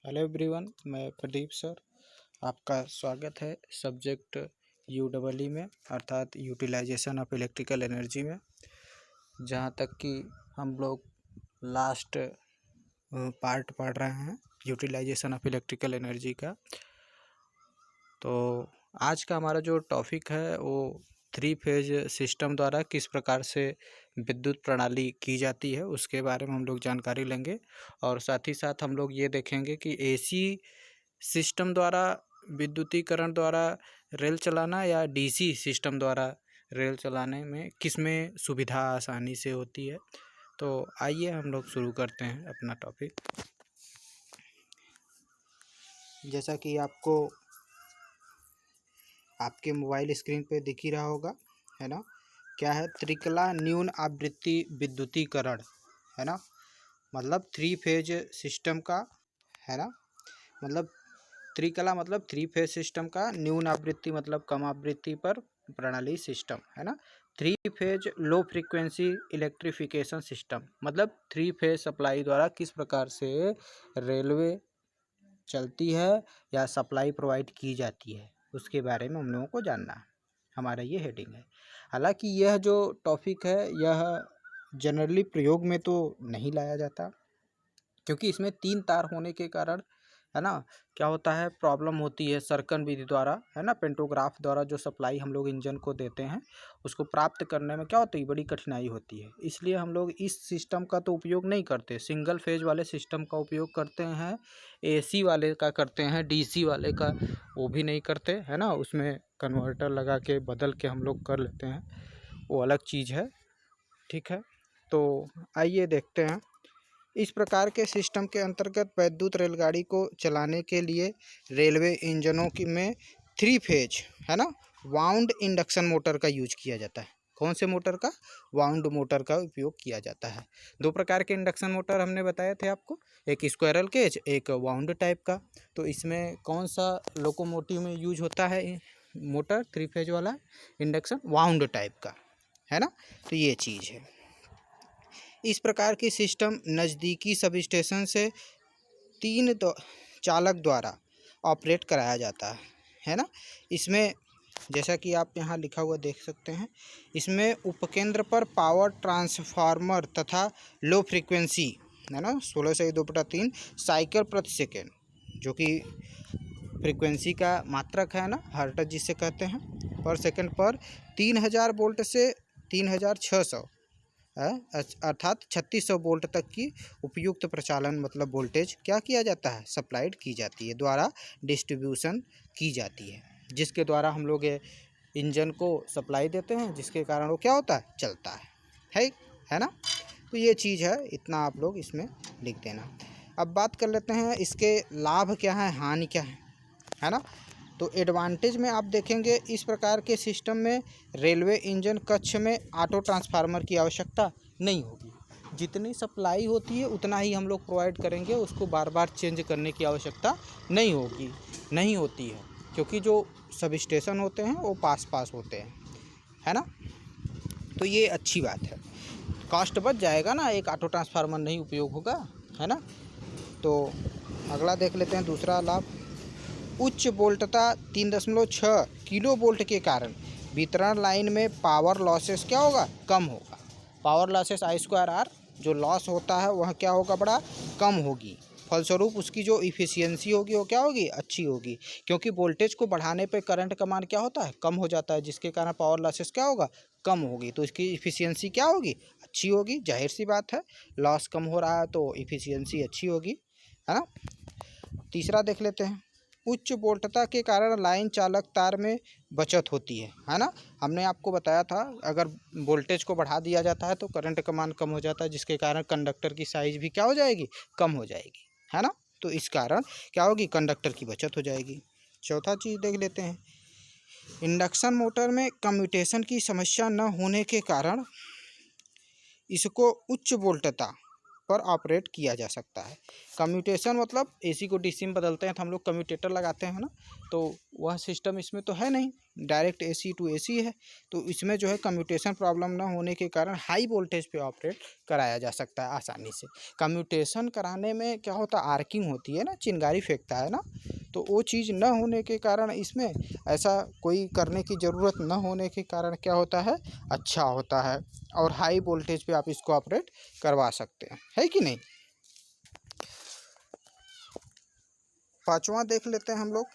Hello everyone, मैं Pradeep sir. आपका स्वागत है सब्जेक्ट यूडब्ल्यू में, अर्थात यूटिलाइजेशन ऑफ इलेक्ट्रिकल एनर्जी में। जहाँ तक कि हम लोग लास्ट पार्ट पढ़ रहे हैं यूटिलाइजेशन ऑफ इलेक्ट्रिकल एनर्जी का। तो आज का हमारा जो टॉपिक है वो 3 फेज सिस्टम द्वारा किस प्रकार से विद्युत प्रणाली की जाती है उसके बारे में हम लोग जानकारी लेंगे। और साथ ही साथ हम लोग ये देखेंगे कि एसी सिस्टम द्वारा विद्युतीकरण द्वारा रेल चलाना या डीसी सिस्टम द्वारा रेल चलाने में किसमें सुविधा आसानी से होती है। तो आइए हम लोग शुरू करते हैं अपना टॉपिक। जैसा कि आपको आपके मोबाइल स्क्रीन पे दिख ही रहा होगा, है ना। क्या है? त्रिकला न्यून आवृत्ति विद्युतीकरण, है ना। मतलब 3 फेज सिस्टम का, है ना। मतलब त्रिकला मतलब 3 फेज सिस्टम का, न्यून आवृत्ति मतलब कम आवृत्ति पर प्रणाली सिस्टम, है ना। 3 phase low frequency electrification system मतलब 3 फेज सप्लाई द्वारा किस प्रकार से रेलवे चलती है या सप्लाई प्रोवाइड की जाती है उसके बारे में हम लोगों को जानना है। हमारा ये हेडिंग है। हालांकि यह जो टॉपिक है यह जनरली प्रयोग में तो नहीं लाया जाता, क्योंकि इसमें 3 तार होने के कारण, है ना, क्या होता है, प्रॉब्लम होती है सर्कन विधि द्वारा, है ना, पेंटोग्राफ द्वारा जो सप्लाई हम लोग इंजन को देते हैं उसको प्राप्त करने में क्या होती है, बड़ी कठिनाई होती है। इसलिए हम लोग इस सिस्टम का तो उपयोग नहीं करते, सिंगल फेज वाले सिस्टम का उपयोग करते हैं। एसी वाले का करते हैं, डीसी वाले का वो भी नहीं करते, है ना। उसमें कन्वर्टर लगा के बदल के हम लोग कर लेते हैं, वो अलग चीज़ है। ठीक है, तो आइए देखते हैं। इस प्रकार के सिस्टम के अंतर्गत वैद्युत रेलगाड़ी को चलाने के लिए रेलवे इंजनों की में 3 फेज, है ना, वाउंड इंडक्शन मोटर का यूज किया जाता है। कौन से मोटर का? वाउंड मोटर का उपयोग किया जाता है। 2 प्रकार के इंडक्शन मोटर हमने बताए थे आपको, एक स्क्वायरल केज, एक वाउंड टाइप का। तो इसमें कौन सा लोकोमोटिव में यूज होता है मोटर 3 फेज वाला इंडक्शन? वाउंड टाइप का, है ना। तो ये चीज़ है। इस प्रकार की सिस्टम नज़दीकी सब स्टेशन से 3 चालक द्वारा ऑपरेट कराया जाता है ना। इसमें जैसा कि आप यहाँ लिखा हुआ देख सकते हैं, इसमें उपकेंद्र पर पावर ट्रांसफार्मर तथा लो फ्रीक्वेंसी, है ना, 16 से 2/3 साइकिल प्रति सेकेंड, जो कि फ्रीक्वेंसी का मात्रक है ना, हर्ट्ज जिसे कहते हैं, पर सेकंड पर 3000 वोल्ट से 3600 अर्थात 3600 वोल्ट तक की उपयुक्त प्रचालन मतलब वोल्टेज क्या किया जाता है, सप्लाइड की जाती है, द्वारा डिस्ट्रीब्यूशन की जाती है, जिसके द्वारा हम लोग इंजन को सप्लाई देते हैं, जिसके कारण वो क्या होता है, चलता है ना। तो ये चीज़ है, इतना आप लोग इसमें लिख देना। अब बात कर लेते हैं इसके लाभ क्या है, हानि क्या है ना। तो एडवांटेज में आप देखेंगे इस प्रकार के सिस्टम में रेलवे इंजन कक्ष में ऑटो ट्रांसफार्मर की आवश्यकता नहीं होगी। जितनी सप्लाई होती है उतना ही हम लोग प्रोवाइड करेंगे, उसको बार बार चेंज करने की आवश्यकता नहीं होती है, क्योंकि जो सब स्टेशन होते हैं वो पास होते हैं, है ना। तो ये अच्छी बात है, कॉस्ट बच जाएगा ना, एक ऑटो ट्रांसफार्मर नहीं उपयोग होगा, है ना। तो अगला देख लेते हैं दूसरा लाभ। उच्च वोल्टता 3.6 किलो वोल्ट के कारण वितरण लाइन में पावर लॉसेस क्या होगा, कम होगा। पावर लॉसेस I²R जो लॉस होता है वह क्या होगा, बड़ा कम होगी। फलस्वरूप उसकी जो इफ़िशियंसी होगी वो क्या होगी, अच्छी होगी, क्योंकि वोल्टेज को बढ़ाने पे करंट का मान क्या होता है, कम हो जाता है, जिसके कारण पावर लॉसेस क्या होगा, कम होगी। तो इसकी इफ़िशियंसी क्या होगी, अच्छी होगी। जाहिर सी बात है, लॉस कम हो रहा है तो इफ़िशियंसी अच्छी होगी, है ना। तीसरा देख लेते हैं। उच्च वोल्टता के कारण लाइन चालक तार में बचत होती है ना। हमने आपको बताया था अगर वोल्टेज को बढ़ा दिया जाता है तो करंट का मान कम हो जाता है, जिसके कारण कंडक्टर की साइज़ भी क्या हो जाएगी, कम हो जाएगी, है ना। तो इस कारण क्या होगी, कंडक्टर की बचत हो जाएगी। चौथा चीज़ देख लेते हैं। इंडक्शन मोटर में कम्यूटेशन की समस्या न होने के कारण इसको उच्च वोल्टता पर ऑपरेट किया जा सकता है। कम्यूटेशन मतलब एसी को डीसी में बदलते हैं तो हम लोग कम्यूटेटर लगाते हैं ना, तो वह सिस्टम इसमें तो है नहीं, डायरेक्ट एसी टू एसी है। तो इसमें जो है कम्यूटेशन प्रॉब्लम ना होने के कारण हाई वोल्टेज पे ऑपरेट कराया जा सकता है आसानी से। कम्यूटेशन कराने में क्या होता है, आर्किंग होती है ना, चिंगारी फेंकता है ना, तो वो चीज़ न होने के कारण इसमें ऐसा कोई करने की ज़रूरत न होने के कारण क्या होता है, अच्छा होता है और हाई वोल्टेज पे आप इसको ऑपरेट करवा सकते हैं, है कि नहीं। पांचवा देख लेते हैं हम लोग,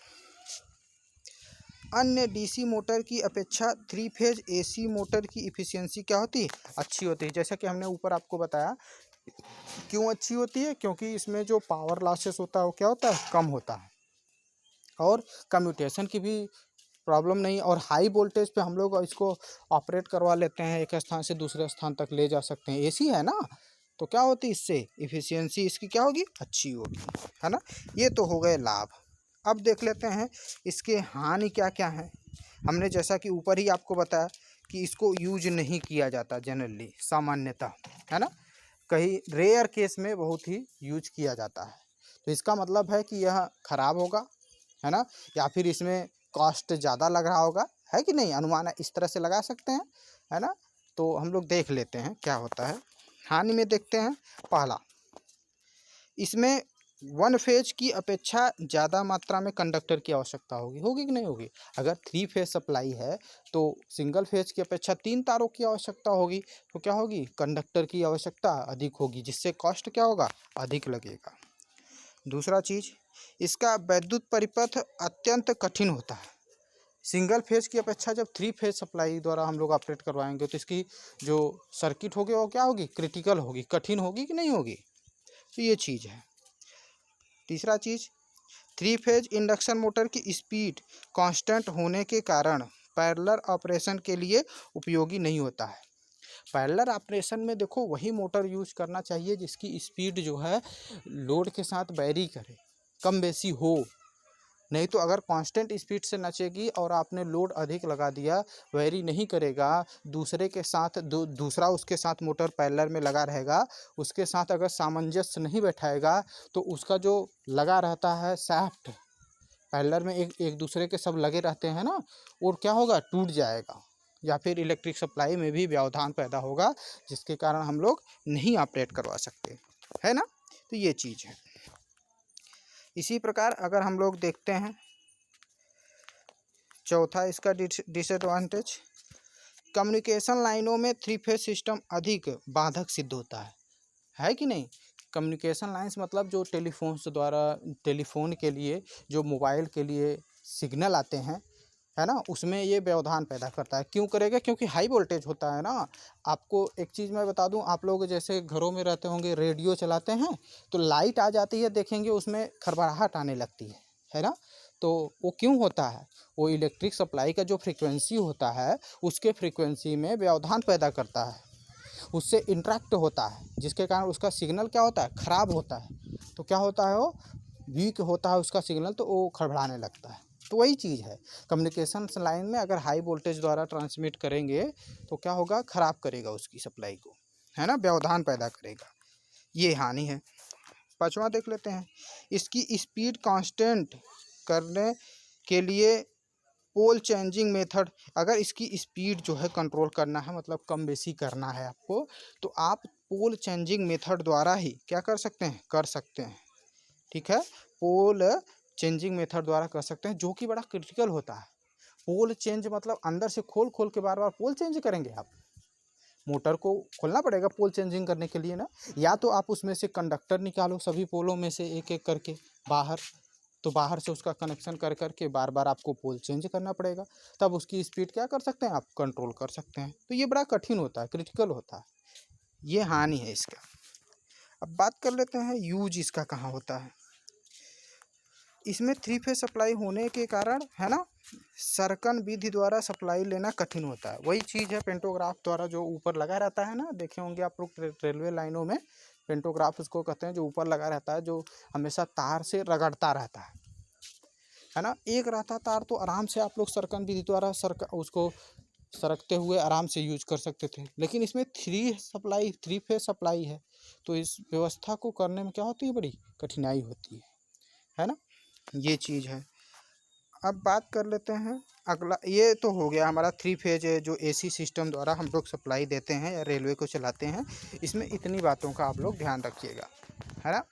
अन्य डीसी मोटर की अपेक्षा 3 फेज एसी मोटर की इफ़िशियंसी क्या होती है, अच्छी होती है। जैसा कि हमने ऊपर आपको बताया, क्यों अच्छी होती है, क्योंकि इसमें जो पावर लॉसेस होता है वो क्या होता है, कम होता है और कम्यूटेशन की भी प्रॉब्लम नहीं, और हाई वोल्टेज पे हम लोग इसको ऑपरेट करवा लेते हैं, एक स्थान से दूसरे स्थान तक ले जा सकते हैं। एसी है ना, तो क्या होती है, इससे इफ़िशियंसी इसकी क्या होगी, अच्छी होगी, है ना। ये तो हो गए लाभ। अब देख लेते हैं इसके हानि क्या क्या हैं। हमने जैसा कि ऊपर ही आपको बताया कि इसको यूज नहीं किया जाता जनरली, सामान्यतः, है ना, कहीं रेयर केस में बहुत ही यूज किया जाता है। तो इसका मतलब है कि यह खराब होगा, है ना, या फिर इसमें कॉस्ट ज़्यादा लग रहा होगा, है कि नहीं, अनुमान इस तरह से लगा सकते हैं, है ना। तो हम लोग देख लेते हैं क्या होता है। हानि में देखते हैं, पहला, इसमें 1 फेज की अपेक्षा ज़्यादा मात्रा में कंडक्टर की आवश्यकता होगी, होगी कि नहीं होगी। अगर 3 फेज सप्लाई है तो सिंगल फेज की अपेक्षा 3 तारों की आवश्यकता होगी, तो क्या होगी, कंडक्टर की आवश्यकता अधिक होगी, जिससे कॉस्ट क्या होगा, अधिक लगेगा। दूसरा चीज़, इसका वैद्युत परिपथ अत्यंत कठिन होता है। सिंगल फेज की अपेक्षा जब 3 फेज सप्लाई द्वारा हम लोग ऑपरेट करवाएंगे तो इसकी जो सर्किट होगी वो क्या होगी, क्रिटिकल होगी, कठिन होगी कि नहीं होगी। तो ये चीज़ है। तीसरा चीज़, 3 फेज इंडक्शन मोटर की स्पीड कांस्टेंट होने के कारण पैरेलल ऑपरेशन के लिए उपयोगी नहीं होता है। पैरेलल ऑपरेशन में देखो वही मोटर यूज करना चाहिए जिसकी स्पीड जो है लोड के साथ वैरी करे, कम बेसी हो। नहीं तो अगर कांस्टेंट स्पीड से नचेगी और आपने लोड अधिक लगा दिया, वैरी नहीं करेगा, दूसरे के साथ दूसरा उसके साथ मोटर पैरेलल में लगा रहेगा, उसके साथ अगर सामंजस्य नहीं बैठाएगा तो उसका जो लगा रहता है शाफ्ट, पैरेलल में एक एक दूसरे के सब लगे रहते हैं ना, और क्या होगा, टूट जाएगा, या फिर इलेक्ट्रिक सप्लाई में भी व्यवधान पैदा होगा, जिसके कारण हम लोग नहीं ऑपरेट करवा सकते, है ना। तो ये चीज़ है। इसी प्रकार अगर हम लोग देखते हैं चौथा इसका डिसएडवांटेज, कम्युनिकेशन लाइनों में 3 फेज सिस्टम अधिक बाधक सिद्ध होता है कि नहीं। कम्युनिकेशन लाइंस मतलब जो टेलीफोन्स द्वारा, टेलीफोन के लिए जो मोबाइल के लिए सिग्नल आते हैं, है ना, उसमें ये व्यवधान पैदा करता है। क्यों करेगा, क्योंकि हाई वोल्टेज होता है ना। आपको एक चीज़ मैं बता दूं, आप लोग जैसे घरों में रहते होंगे, रेडियो चलाते हैं तो लाइट आ जाती है, देखेंगे उसमें खरबराहट आने लगती है ना। तो वो क्यों होता है, वो इलेक्ट्रिक सप्लाई का जो फ्रीक्वेंसी होता है उसके फ्रीक्वेंसी में व्यवधान पैदा करता है, उससे इंटरेक्ट होता है, जिसके कारण उसका सिग्नल क्या होता है, ख़राब होता है। तो क्या होता है, वो वीक होता है उसका सिग्नल, तो वो खड़बड़ाने लगता है। तो वही चीज़ है, कम्युनिकेशन लाइन में अगर हाई वोल्टेज द्वारा ट्रांसमिट करेंगे तो क्या होगा, ख़राब करेगा उसकी सप्लाई को, है ना, व्यवधान पैदा करेगा, ये हानि है। पाँचवा देख लेते हैं, इसकी स्पीड कांस्टेंट करने के लिए पोल चेंजिंग मेथड, अगर इसकी स्पीड जो है कंट्रोल करना है, मतलब कम बेसी करना है आपको, तो आप पोल चेंजिंग मेथड द्वारा ही क्या कर सकते हैं, कर सकते हैं, ठीक है। पोल चेंजिंग मेथड द्वारा कर सकते हैं, जो कि बड़ा क्रिटिकल होता है। पोल चेंज मतलब अंदर से खोल खोल के बार बार पोल चेंज करेंगे आप, मोटर को खोलना पड़ेगा पोल चेंजिंग करने के लिए ना, या तो आप उसमें से कंडक्टर निकालो सभी पोलों में से एक एक करके बाहर, तो बाहर से उसका कनेक्शन कर करके बार बार आपको पोल चेंज करना पड़ेगा, तब उसकी स्पीड क्या कर सकते हैं, आप कंट्रोल कर सकते हैं। तो ये बड़ा कठिन होता है, क्रिटिकल होता है, ये हानि है इसका। अब बात कर लेते हैं यूज इसका कहाँ होता है। इसमें 3 फेज सप्लाई होने के कारण, है ना, सर्कन विधि द्वारा सप्लाई लेना कठिन होता है। वही चीज़ है पेंटोग्राफ द्वारा जो ऊपर लगा रहता है ना, देखे होंगे आप लोग रेलवे लाइनों में, पेंटोग्राफ उसको कहते हैं, जो ऊपर लगा रहता है, जो हमेशा तार से रगड़ता रहता है ना। एक रहता तार तो आराम से आप लोग सर्कन विधि द्वारा उसको सरकते हुए आराम से यूज कर सकते थे। लेकिन इसमें थ्री फेज सप्लाई है, तो इस व्यवस्था को करने में क्या होती है, बड़ी कठिनाई होती है ना। ये चीज़ है। अब बात कर लेते हैं अगला। ये तो हो गया हमारा थ्री फेज जो एसी सिस्टम द्वारा हम लोग सप्लाई देते हैं या रेलवे को चलाते हैं। इसमें इतनी बातों का आप लोग ध्यान रखिएगा, है ना।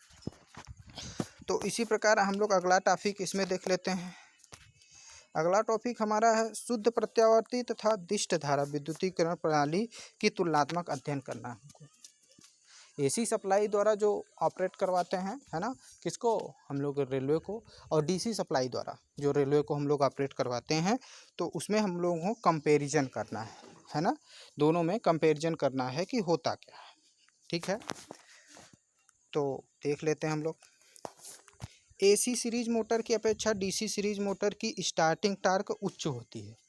तो इसी प्रकार हम लोग अगला टॉपिक इसमें देख लेते हैं। अगला टॉपिक हमारा है शुद्ध प्रत्यावर्ती तथा दिष्ट धारा विद्युतीकरण प्रणाली की तुलनात्मक अध्ययन करना है हमको। एसी सप्लाई द्वारा जो ऑपरेट करवाते हैं, है ना, किसको, हम लोग रेलवे को, और डीसी सप्लाई द्वारा जो रेलवे को हम लोग ऑपरेट करवाते हैं, तो उसमें हम लोगों को कंपैरिजन करना है ना। दोनों में कंपैरिजन करना है कि होता क्या है। ठीक है, तो देख लेते हैं हम लोग। एसी सीरीज मोटर की अपेक्षा डीसी सीरीज मोटर की स्टार्टिंग टार्क उच्च होती है।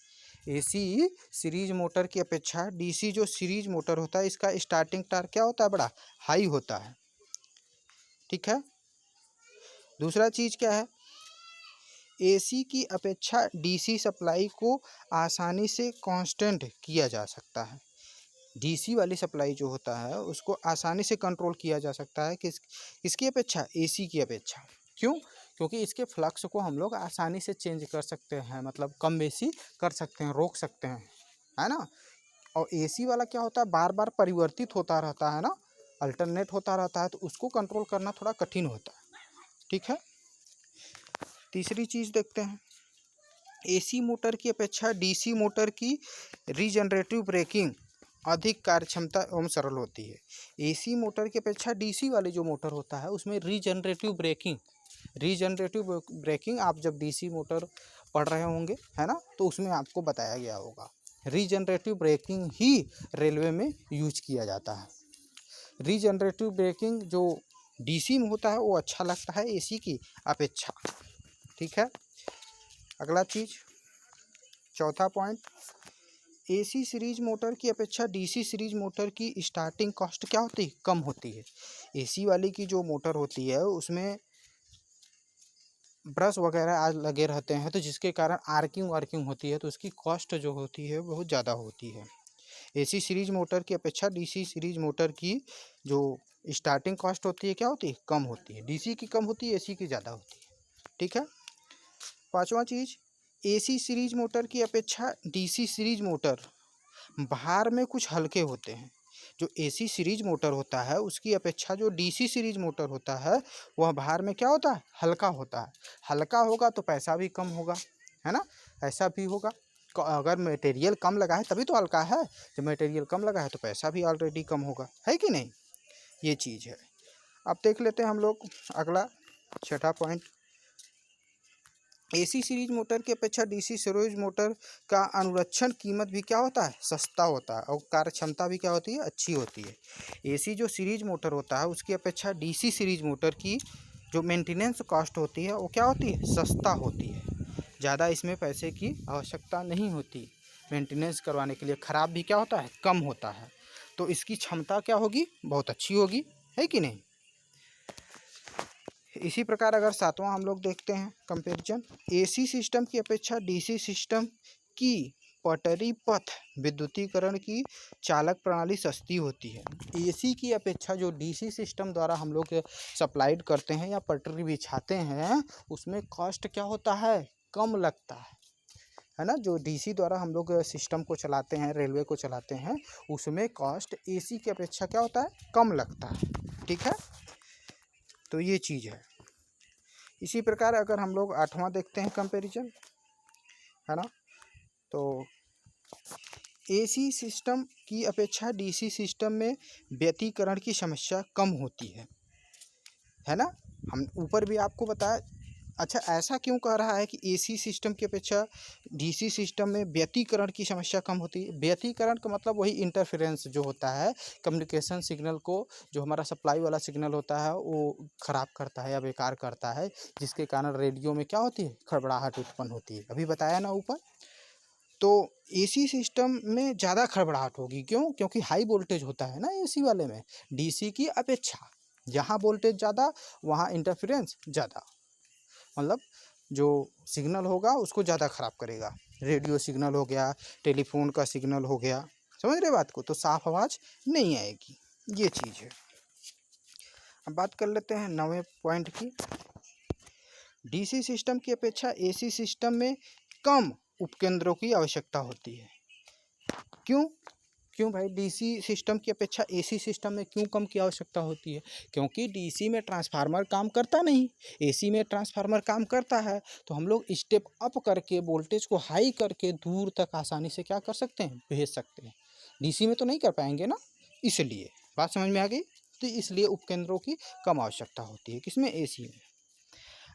एसी सीरीज मोटर की अपेक्षा डीसी जो सीरीज मोटर होता है, इसका स्टार्टिंग टार्क क्या होता है, बड़ा हाई होता है। ठीक है, दूसरा चीज़ क्या है, एसी की अपेक्षा डीसी सप्लाई को आसानी से कांस्टेंट किया जा सकता है। डीसी वाली सप्लाई जो होता है उसको आसानी से कंट्रोल किया जा सकता है इसकी अपेक्षा, एसी की अपेक्षा। क्यों? क्योंकि इसके फ्लक्स को हम लोग आसानी से चेंज कर सकते हैं, मतलब कम बेसी कर सकते हैं, रोक सकते हैं, है ना। और एसी वाला क्या होता है, बार बार परिवर्तित होता रहता है ना, अल्टरनेट होता रहता है, तो उसको कंट्रोल करना थोड़ा कठिन होता है। ठीक है, तीसरी चीज़ देखते हैं। एसी मोटर की अपेक्षा डीसी मोटर की रीजनरेटिव ब्रेकिंग अधिक कार्यक्षमता एवं सरल होती है। एसी मोटर की अपेक्षा डीसी वाली जो मोटर होता है उसमें रीजनरेटिव ब्रेकिंग आप जब डीसी मोटर पढ़ रहे होंगे, है ना, तो उसमें आपको बताया गया होगा। रीजनरेटिव ब्रेकिंग ही रेलवे में यूज किया जाता है। रीजनरेटिव ब्रेकिंग जो डीसी में होता है वो अच्छा लगता है एसी की अपेक्षा। ठीक है, अगला चीज़, चौथा पॉइंट, एसी सीरीज मोटर की अपेक्षा डीसी सीरीज मोटर की स्टार्टिंग कॉस्ट क्या होती है, कम होती है। एसी वाली की जो मोटर होती है उसमें ब्रश वगैरह आज लगे रहते हैं, तो जिसके कारण आर्किंग वार्किंग होती है, तो उसकी कॉस्ट जो होती है बहुत ज़्यादा होती है। एसी सीरीज मोटर की अपेक्षा डीसी सीरीज मोटर की जो स्टार्टिंग कॉस्ट होती है क्या होती है, कम होती है। डीसी की कम होती है, एसी की ज़्यादा होती है। ठीक है, पांचवा चीज़, एसी सीरीज मोटर की अपेक्षा डीसी सीरीज मोटर भार में कुछ हल्के होते हैं। जो एसी सीरीज मोटर होता है उसकी अपेक्षा जो डीसी सीरीज मोटर होता है वह भार में क्या होता है, हल्का होता है। हल्का होगा तो पैसा भी कम होगा, है ना, ऐसा भी होगा। अगर मटेरियल कम लगा है तभी तो हल्का है, जब मटेरियल कम लगा है तो पैसा भी ऑलरेडी कम होगा, है कि नहीं। ये चीज़ है। अब देख लेते हैं हम लोग अगला, छठा पॉइंट, एसी सीरीज मोटर की अपेक्षा डीसी सीरीज मोटर का अनुरक्षण कीमत भी क्या होता है, सस्ता होता है, और कार्य क्षमता भी क्या होती है, अच्छी होती है। एसी जो सीरीज मोटर होता है उसकी अपेक्षा डीसी सीरीज मोटर की जो मेंटेनेंस कॉस्ट होती है वो क्या होती है, सस्ता होती है। ज़्यादा इसमें पैसे की आवश्यकता नहीं होती मेंटेनेंस करवाने के लिए। ख़राब भी क्या होता है, कम होता है, तो इसकी क्षमता क्या होगी, बहुत अच्छी होगी, है कि नहीं। इसी प्रकार अगर सातवां हम लोग देखते हैं कंपैरिजन, एसी सिस्टम की अपेक्षा डीसी सिस्टम की पटरी पथ विद्युतीकरण की चालक प्रणाली सस्ती होती है। एसी की अपेक्षा जो डीसी सिस्टम द्वारा हम लोग सप्लाइड करते हैं या पटरी बिछाते हैं उसमें कॉस्ट क्या होता है, कम लगता है ना। जो डीसी द्वारा हम लोग सिस्टम को चलाते हैं, रेलवे को चलाते हैं, उसमें कॉस्ट एसी की अपेक्षा क्या होता है, कम लगता है। ठीक है, तो ये चीज़ है। इसी प्रकार अगर हम लोग आठवां देखते हैं कंपैरिजन, है ना, तो एसी सिस्टम की अपेक्षा डीसी सिस्टम में व्यतिकरण की समस्या कम होती है ना। हम ऊपर भी आपको बताया। अच्छा, ऐसा क्यों कह रहा है कि एसी सिस्टम की अपेक्षा डीसी सिस्टम में व्यतिकरण की समस्या कम होती है। व्यतिकरण का मतलब वही इंटरफेरेंस जो होता है, कम्युनिकेशन सिग्नल को जो हमारा सप्लाई वाला सिग्नल होता है वो ख़राब करता है या बेकार करता है, जिसके कारण रेडियो में क्या होती है, खड़बड़ाहट उत्पन्न होती है। अभी बताया ना ऊपर। तो एसी सिस्टम में ज़्यादा खड़बड़ाहट होगी, क्यों? क्योंकि हाई वोल्टेज होता है ना एसी वाले में, डीसी की अपेक्षा। जहाँ वोल्टेज ज़्यादा वहाँ इंटरफेरेंस ज़्यादा, मतलब जो सिग्नल होगा उसको ज़्यादा ख़राब करेगा। रेडियो सिग्नल हो गया, टेलीफोन का सिग्नल हो गया, समझ रहे बात को, तो साफ आवाज़ नहीं आएगी, ये चीज़ है। अब बात कर लेते हैं 9वें पॉइंट की। डीसी सिस्टम की अपेक्षा एसी सिस्टम में कम उपकेंद्रों की आवश्यकता होती है। क्यों क्यों भाई डीसी सिस्टम की अपेक्षा एसी सिस्टम में क्यों कम की आवश्यकता होती है? क्योंकि डीसी में ट्रांसफार्मर काम करता नहीं, एसी में ट्रांसफार्मर काम करता है। तो हम लोग स्टेप अप करके वोल्टेज को हाई करके दूर तक आसानी से क्या कर सकते हैं, भेज सकते हैं। डीसी में तो नहीं कर पाएंगे ना, इसलिए बात समझ में आ गई। तो इसलिए उपकेंद्रों की कम आवश्यकता होती है, किसमें, एसी में।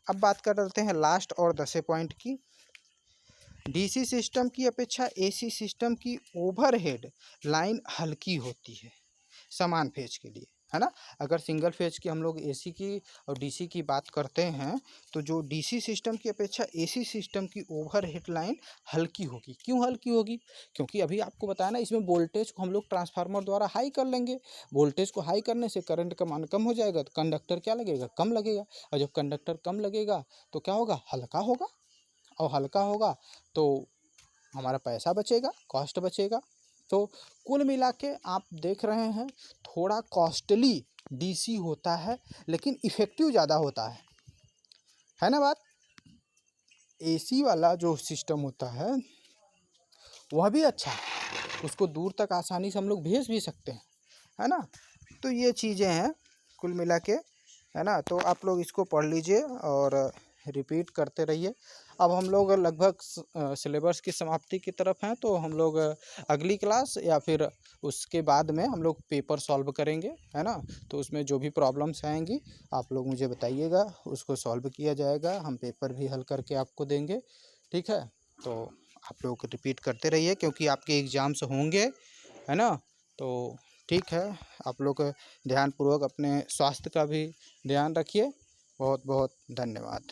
अब बात कर लेते हैं लास्ट और 10वें पॉइंट की। डीसी सिस्टम की अपेक्षा एसी सिस्टम की ओवरहेड लाइन हल्की होती है समान फेज के लिए, है ना। अगर सिंगल फेज की हम लोग एसी की और डीसी की बात करते हैं, तो जो डीसी सिस्टम की अपेक्षा एसी सिस्टम की ओवरहेड लाइन हल्की होगी। क्यों हल्की होगी? क्योंकि अभी आपको बताया ना, इसमें वोल्टेज को हम लोग ट्रांसफार्मर द्वारा हाई कर लेंगे। वोल्टेज को हाई करने से करंट का मान कम हो जाएगा, तो कंडक्टर क्या लगेगा, कम लगेगा। और जब कंडक्टर कम लगेगा तो क्या होगा, हल्का होगा। और हल्का होगा तो हमारा पैसा बचेगा, कॉस्ट बचेगा। तो कुल मिला के आप देख रहे हैं, थोड़ा कॉस्टली डीसी होता है, लेकिन इफ़ेक्टिव ज़्यादा होता है ना बात। एसी वाला जो सिस्टम होता है वह भी अच्छा है, उसको दूर तक आसानी से हम लोग भेज भी सकते हैं, है ना। तो ये चीज़ें हैं कुल मिला के, है ना। तो आप लोग इसको पढ़ लीजिए और रिपीट करते रहिए। अब हम लोग लगभग सिलेबस की समाप्ति की तरफ हैं, तो हम लोग अगली क्लास या फिर उसके बाद में हम लोग पेपर सॉल्व करेंगे, है ना। तो उसमें जो भी प्रॉब्लम्स आएंगी आप लोग मुझे बताइएगा, उसको सॉल्व किया जाएगा, हम पेपर भी हल करके आपको देंगे, ठीक है। तो आप लोग रिपीट करते रहिए, क्योंकि आपके एग्ज़ाम्स होंगे, है ना। तो ठीक है, आप लोग ध्यानपूर्वक अपने स्वास्थ्य का भी ध्यान रखिए। बहुत बहुत धन्यवाद।